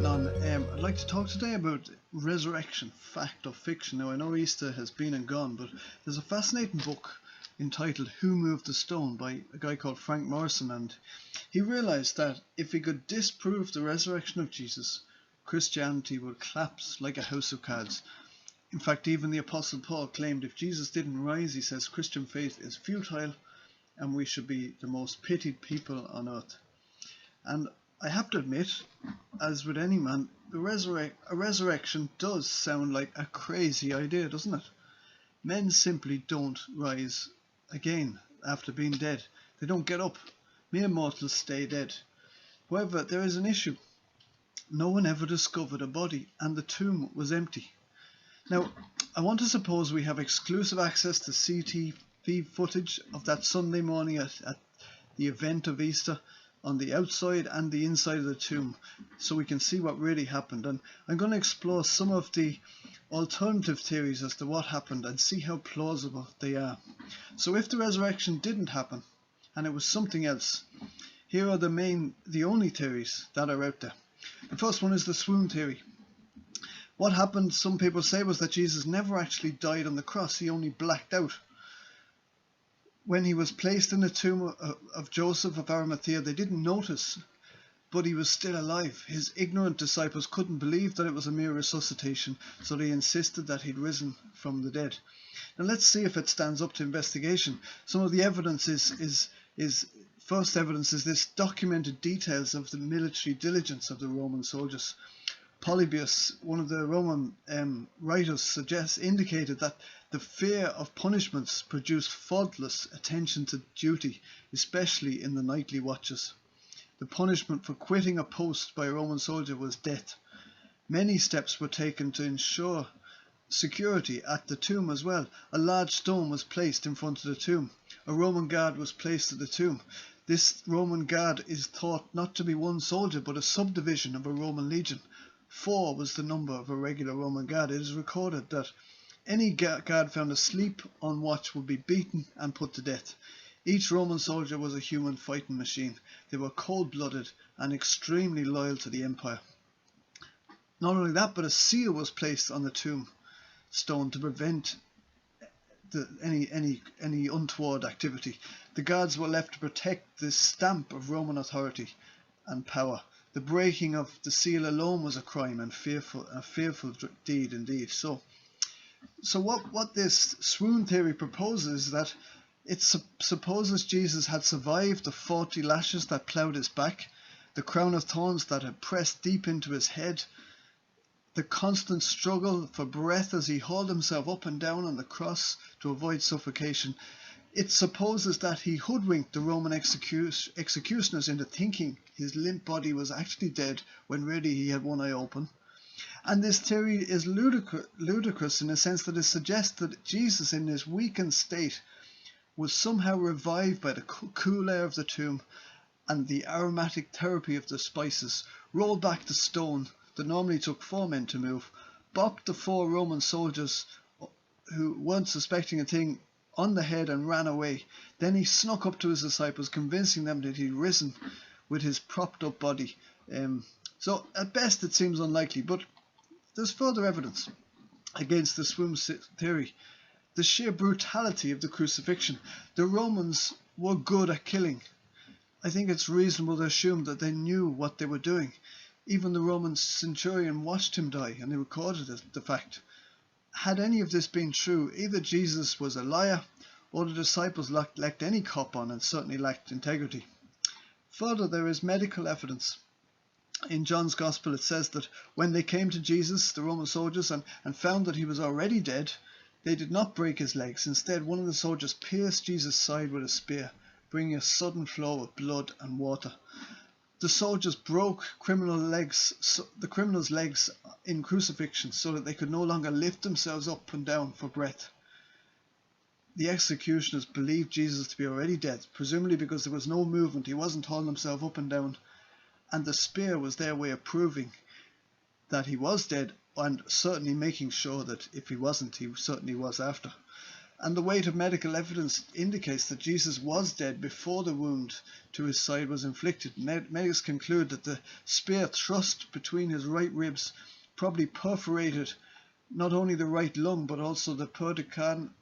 on. I'd like to talk today about resurrection, fact or fiction. Now, I know Easter has been and gone, but there's a fascinating book entitled Who Moved the Stone by a guy called Frank Morrison, and he realized that if he could disprove the resurrection of Jesus, Christianity would collapse like a house of cards. In fact, even the Apostle Paul claimed if Jesus didn't rise, he says Christian faith is futile and we should be the most pitied people on earth. And I have to admit, as with any man, a resurrection does sound like a crazy idea, doesn't it? Men simply don't rise again after being dead. They don't get up. Mere mortals stay dead. However, there is an issue. No one ever discovered a body, and the tomb was empty. Now, I want to suppose we have exclusive access to CTV footage of that Sunday morning at the event of Easter, on the outside and the inside of the tomb, so we can see what really happened. And I'm going to explore some of the alternative theories as to what happened and see how plausible they are. So if the resurrection didn't happen and it was something else, here are the only theories that are out there. The first one is the swoon theory. What happened, some people say, was that Jesus never actually died on the cross. He only blacked out. When he was placed in the tomb of Joseph of Arimathea, they didn't notice, but he was still alive. His ignorant disciples couldn't believe that it was a mere resuscitation, so they insisted that he'd risen from the dead. Now let's see if it stands up to investigation. Some of the evidence first evidence is this documented details of the military diligence of the Roman soldiers. Polybius, one of the Roman writers, indicated that the fear of punishments produced faultless attention to duty, especially in the nightly watches. The punishment for quitting a post by a Roman soldier was death. Many steps were taken to ensure security at the tomb as well. A large stone was placed in front of the tomb. A Roman guard was placed at the tomb. This Roman guard is thought not to be one soldier, but a subdivision of a Roman legion. 4 was the number of a regular Roman guard. It is recorded that any guard found asleep on watch would be beaten and put to death. Each Roman soldier was a human fighting machine. They were cold-blooded and extremely loyal to the empire. Not only that, but a seal was placed on the tombstone to prevent any untoward activity. The guards were left to protect this stamp of Roman authority and power. The breaking of the seal alone was a crime and a fearful deed indeed. So what this swoon theory proposes is that it supposes Jesus had survived the 40 lashes that ploughed his back, the crown of thorns that had pressed deep into his head, the constant struggle for breath as he hauled himself up and down on the cross to avoid suffocation. It supposes that he hoodwinked the Roman executioners into thinking his limp body was actually dead when really he had one eye open. And this theory is ludicrous in a sense that it suggests that Jesus, in his weakened state, was somehow revived by the cool air of the tomb and the aromatic therapy of the spices, rolled back the stone that normally took 4 men to move, bopped the 4 Roman soldiers who weren't suspecting a thing on the head and ran away. Then he snuck up to his disciples, convincing them that he'd risen with his propped up body. So at best it seems unlikely, but there's further evidence against the swoon theory. The sheer brutality of the crucifixion. The Romans were good at killing. I think it's reasonable to assume that they knew what they were doing. Even the Roman centurion watched him die, and he recorded the fact. Had any of this been true, either Jesus was a liar or the disciples lacked any cop on and certainly lacked integrity. Further, there is medical evidence. In John's Gospel it says that when they came to Jesus, the Roman soldiers, and found that he was already dead, they did not break his legs. Instead, one of the soldiers pierced Jesus' side with a spear, bringing a sudden flow of blood and water. The soldiers broke the criminals' legs in crucifixion so that they could no longer lift themselves up and down for breath. The executioners believed Jesus to be already dead, presumably because there was no movement. He wasn't hauling himself up and down, and the spear was their way of proving that he was dead, and certainly making sure that if he wasn't, he certainly was after. And the weight of medical evidence indicates that Jesus was dead before the wound to his side was inflicted. Medics conclude that the spear thrust between his right ribs probably perforated not only the right lung but also the pericardium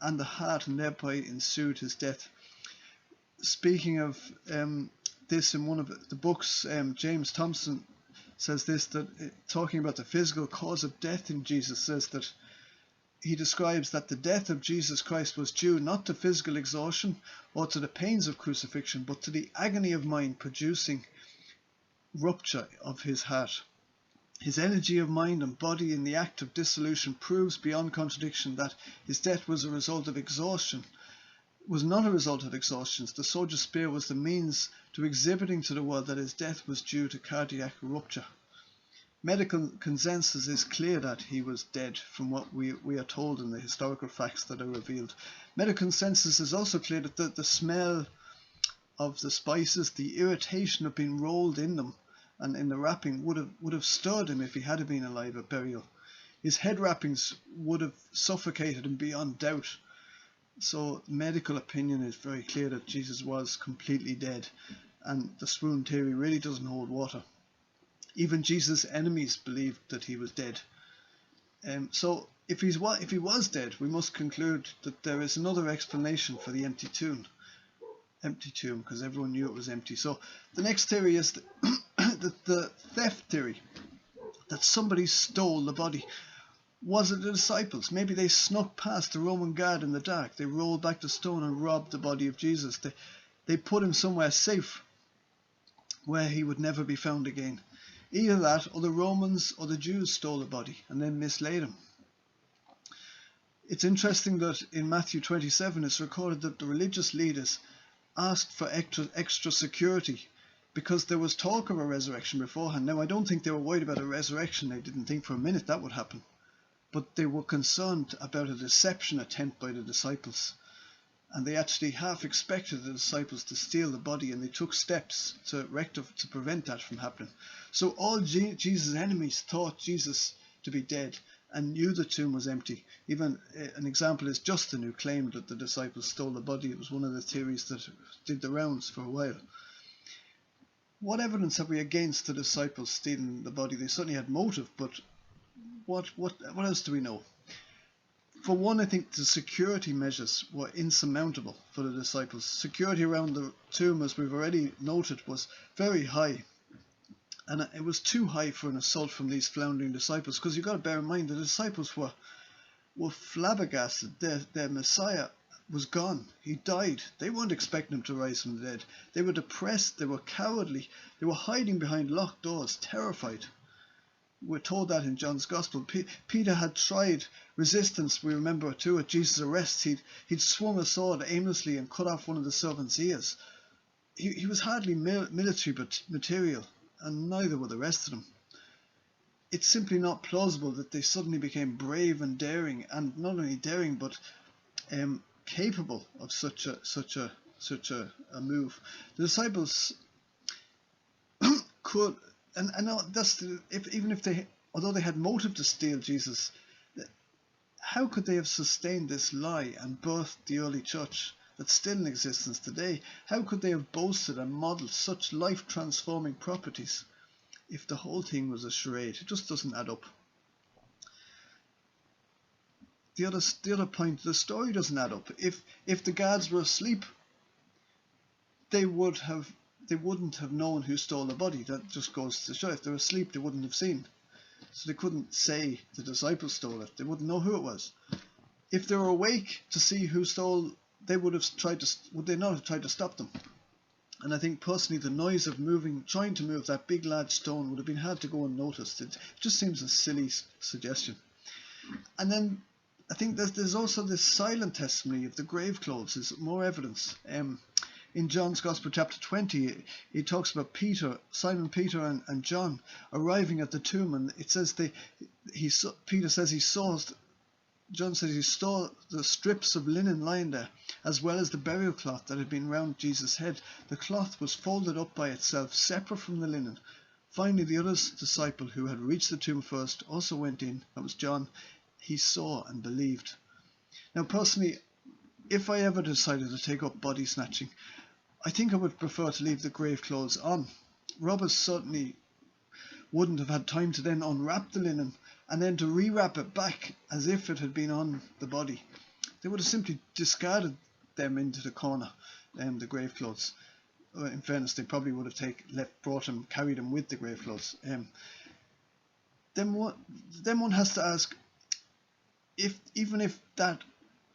and the heart, and thereby ensued his death. Speaking of this, in one of the books, James Thompson says this, that talking about the physical cause of death in Jesus, says that he describes that the death of Jesus Christ was due not to physical exhaustion or to the pains of crucifixion, but to the agony of mind producing rupture of his heart. His energy of mind and body in the act of dissolution proves beyond contradiction that his death was a result of exhaustion, was not a result of exhaustion. The soldier's spear was the means to exhibiting to the world that his death was due to cardiac rupture. Medical consensus is clear that he was dead from what we are told in the historical facts that are revealed. Medical consensus is also clear that the smell of the spices, the irritation of being rolled in them and in the wrapping would have stirred him if he had been alive at burial. His head wrappings would have suffocated him beyond doubt. So medical opinion is very clear that Jesus was completely dead, and the swoon theory really doesn't hold water. Even Jesus' enemies believed that he was dead. So if he was dead, we must conclude that there is another explanation for the empty tomb, because everyone knew it was empty. So the next theory is the theft theory, that somebody stole the body. Was it the disciples? Maybe they snuck past the Roman guard in the dark. They rolled back the stone and robbed the body of Jesus. They put him somewhere safe where he would never be found again. Either that, or the Romans or the Jews stole the body and then mislaid him. It's interesting that in Matthew 27 it's recorded that the religious leaders asked for extra security because there was talk of a resurrection beforehand. Now, I don't think they were worried about a resurrection. They didn't think for a minute that would happen. But they were concerned about a deception attempt by the disciples. And they actually half expected the disciples to steal the body, and they took steps to prevent that from happening. So all Jesus' enemies thought Jesus to be dead and knew the tomb was empty. Even an example is Justin, who claimed that the disciples stole the body. It was one of the theories that did the rounds for a while. What evidence have we against the disciples stealing the body? They certainly had motive, but what else do we know? For one, I think the security measures were insurmountable for the disciples. Security around the tomb, as we've already noted, was very high. And it was too high for an assault from these floundering disciples, because you've got to bear in mind the disciples were flabbergasted. Their Messiah was gone. He died. They weren't expecting him to rise from the dead. They were depressed. They were cowardly. They were hiding behind locked doors, terrified. We're told that in John's Gospel. Peter had tried resistance, we remember too, at Jesus' arrest. He'd swung a sword aimlessly and cut off one of the servants' ears. He was hardly military material, and neither were the rest of them. It's simply not plausible that they suddenly became brave and daring, and not only daring but capable of such a move. The disciples could. And even if they, although they had motive to steal Jesus, how could they have sustained this lie and birthed the early church that's still in existence today? How could they have boasted and modelled such life-transforming properties if the whole thing was a charade? It just doesn't add up. The other point, the story doesn't add up. If the guards were asleep, they wouldn't have known who stole the body. That just goes to show, if they were asleep, they wouldn't have seen. So they couldn't say the disciples stole it. They wouldn't know who it was. If they were awake to see who stole, they would they not have tried to stop them? And I think personally the noise of trying to move that big large stone would have been hard to go unnoticed. It just seems a silly suggestion. And then I think there's also this silent testimony of the grave clothes. Is more evidence. In John's Gospel, chapter 20, he talks about Simon Peter and John arriving at the tomb, and it says Peter says John says he saw the strips of linen lying there, as well as the burial cloth that had been round Jesus' head. The cloth was folded up by itself, separate from the linen. Finally, the other disciple who had reached the tomb first also went in, that was John. he saw and believed. Now, personally, if I ever decided to take up body snatching, I think I would prefer to leave the grave clothes on. Robbers certainly wouldn't have had time to then unwrap the linen and then to rewrap it back as if it had been on the body. They would have simply discarded them into the corner, the grave clothes. In fairness, they probably would have carried them with the grave clothes. Then one has to ask, even if that,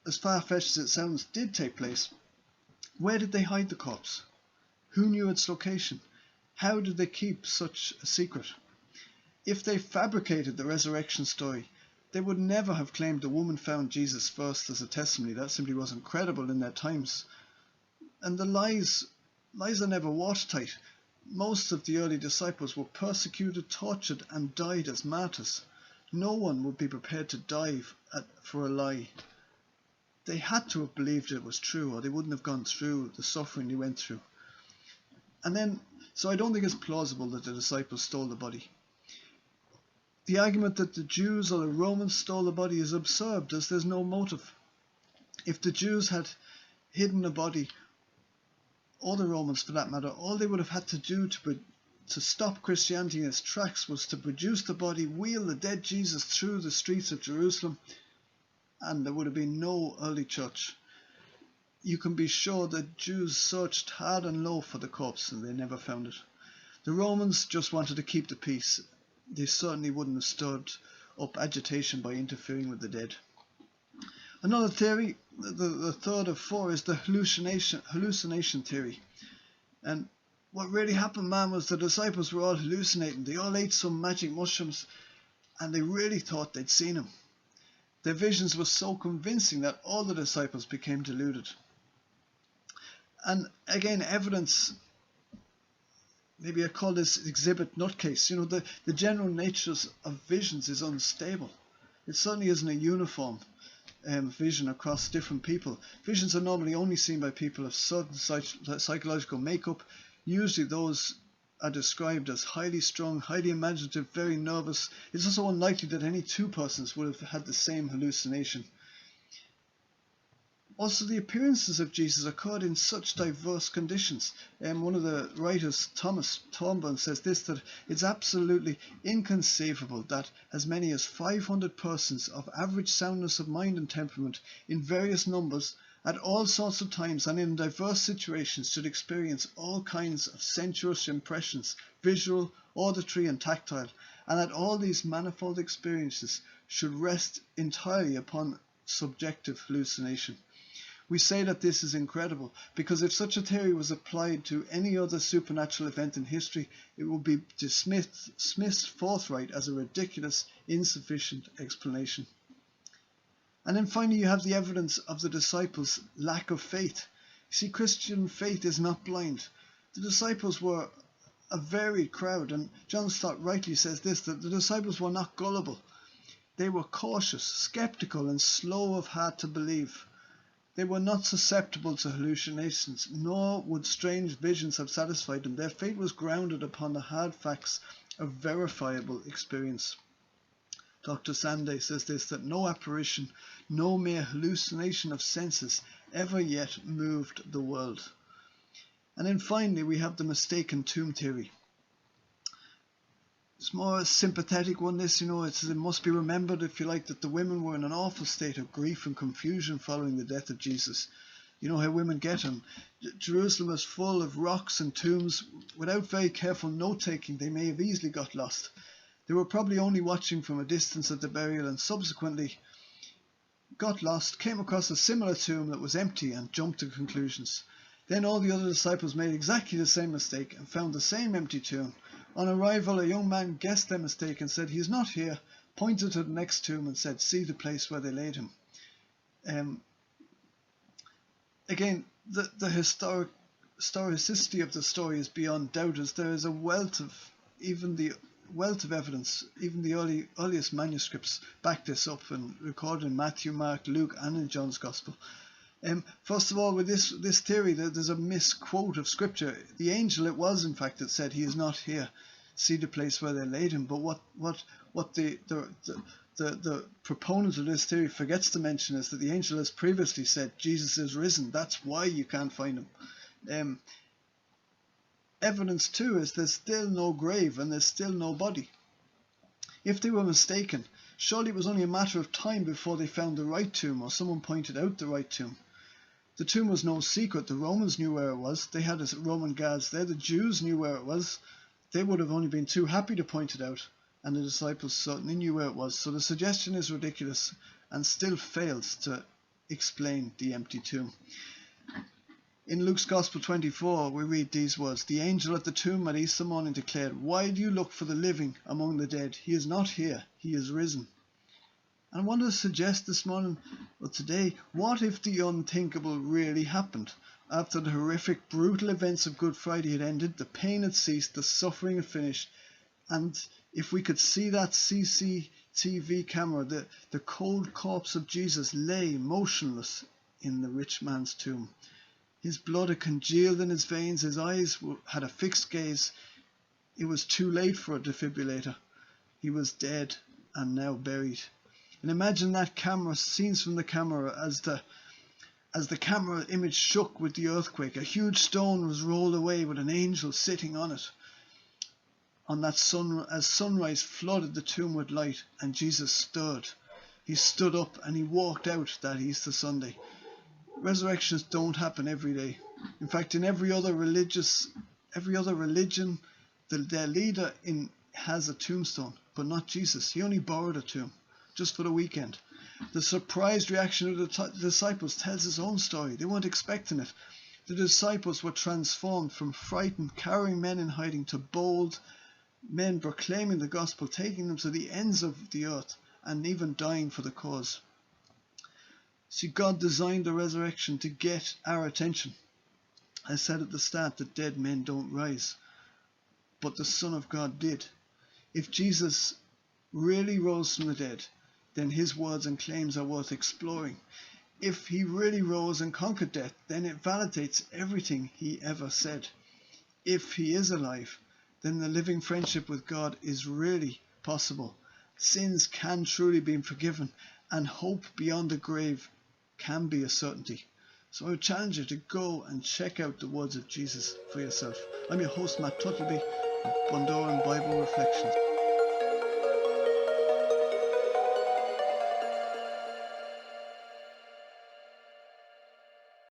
as far-fetched as it sounds, did take place, where did they hide the corpse? Who knew its location? How did they keep such a secret? If they fabricated the resurrection story, they would never have claimed the woman found Jesus first as a testimony. That simply wasn't credible in their times. And the lies are never watertight. Most of the early disciples were persecuted, tortured, and died as martyrs. No one would be prepared to die for a lie. They had to have believed it was true, or they wouldn't have gone through the suffering they went through. So I don't think it's plausible that the disciples stole the body. The argument that the Jews or the Romans stole the body is absurd, as there's no motive. If the Jews had hidden the body, or the Romans for that matter, all they would have had to do to stop Christianity in its tracks was to produce the body, wheel the dead Jesus through the streets of Jerusalem, and there would have been no early church. You can be sure that Jews searched hard and low for the corpse and they never found it. The Romans just wanted to keep the peace. They certainly wouldn't have stirred up agitation by interfering with the dead. Another theory, the third of four, is the hallucination theory. And what really happened, man, was the disciples were all hallucinating. They all ate some magic mushrooms and they really thought they'd seen him. Their visions were so convincing that all the disciples became deluded. And again, evidence, maybe I call this exhibit nutcase. The general nature of visions is unstable. It certainly isn't a uniform vision across different people. Visions are normally only seen by people of certain psychological makeup. Usually those are described as highly strung, highly imaginative, very nervous. It's also unlikely that any two persons would have had the same hallucination. Also, the appearances of Jesus occurred in such diverse conditions. One of the writers, Thomas Thornburn, says that it's absolutely inconceivable that as many as 500 persons of average soundness of mind and temperament in various numbers at all sorts of times and in diverse situations should experience all kinds of sensuous impressions, visual, auditory and tactile, and that all these manifold experiences should rest entirely upon subjective hallucination. We say that this is incredible because if such a theory was applied to any other supernatural event in history, it would be dismissed forthright as a ridiculous, insufficient explanation. And then finally you have the evidence of the disciples' lack of faith. You see, Christian faith is not blind. The disciples were a varied crowd, and John Stott rightly says that the disciples were not gullible. They were cautious, skeptical, and slow of heart to believe. They were not susceptible to hallucinations, nor would strange visions have satisfied them. Their faith was grounded upon the hard facts of verifiable experience. Dr. Sanday says that no apparition, no mere hallucination of senses ever yet moved the world. And then finally we have the mistaken tomb theory. It's more a sympathetic one, this, it must be remembered, if you like, that the women were in an awful state of grief and confusion following the death of Jesus. You know how women get on. Jerusalem is full of rocks and tombs. Without very careful note-taking, they may have easily got lost. They were probably only watching from a distance at the burial and subsequently got lost, came across a similar tomb that was empty and jumped to conclusions. Then all the other disciples made exactly the same mistake and found the same empty tomb. On arrival, a young man guessed their mistake and said, "He's not here," pointed to the next tomb and said, "See the place where they laid him." Again, the historicity of the story is beyond doubt, as there is a wealth of evidence. Even the earliest manuscripts back this up and recorded in Matthew, Mark, Luke, and in John's Gospel. First of all, with this theory, there's a misquote of Scripture. The angel it was, in fact, that said, "He is not here. See the place where they laid him." But what the the proponent of this theory forgets to mention is that the angel has previously said Jesus is risen. That's why you can't find him. Evidence too is there's still no grave and there's still no body. If they were mistaken, surely it was only a matter of time before they found the right tomb, or someone pointed out the right tomb. The tomb was no secret. The Romans knew where it was. They had Roman guards there. The Jews knew where it was. They would have only been too happy to point it out, and the disciples certainly knew where it was. So the suggestion is ridiculous and still fails to explain the empty tomb. In Luke's Gospel 24, we read these words: "The angel at the tomb at Easter morning declared, 'Why do you look for the living among the dead? He is not here, he is risen.'" And I want to suggest this morning, or today, what if the unthinkable really happened? After the horrific, brutal events of Good Friday had ended, the pain had ceased, the suffering had finished, and if we could see that CCTV camera, the cold corpse of Jesus lay motionless in the rich man's tomb. His blood had congealed in his veins, his eyes had a fixed gaze. It was too late for a defibrillator. He was dead and now buried. And imagine that camera, scenes from the camera as the camera image shook with the earthquake. A huge stone was rolled away with an angel sitting on it. On that as sunrise flooded the tomb with light, and Jesus stirred. He stood up and he walked out that Easter Sunday. Resurrections don't happen every day. In fact, in every other religion, their leader has a tombstone, but not Jesus. He only borrowed a tomb, just for the weekend. The surprised reaction of the disciples tells his own story. They weren't expecting it. The disciples were transformed from frightened, cowering men in hiding to bold men proclaiming the gospel, taking them to the ends of the earth, and even dying for the cause. See, God designed the resurrection to get our attention. I said at the start that dead men don't rise, but the Son of God did. If Jesus really rose from the dead, then his words and claims are worth exploring. If he really rose and conquered death, then it validates everything he ever said. If he is alive, then the living friendship with God is really possible. Sins can truly be forgiven, and hope beyond the grave can be a certainty. So I would challenge you to go and check out the words of Jesus for yourself. I'm your host, Matt Tuttleby of Bundoran Bible Reflections.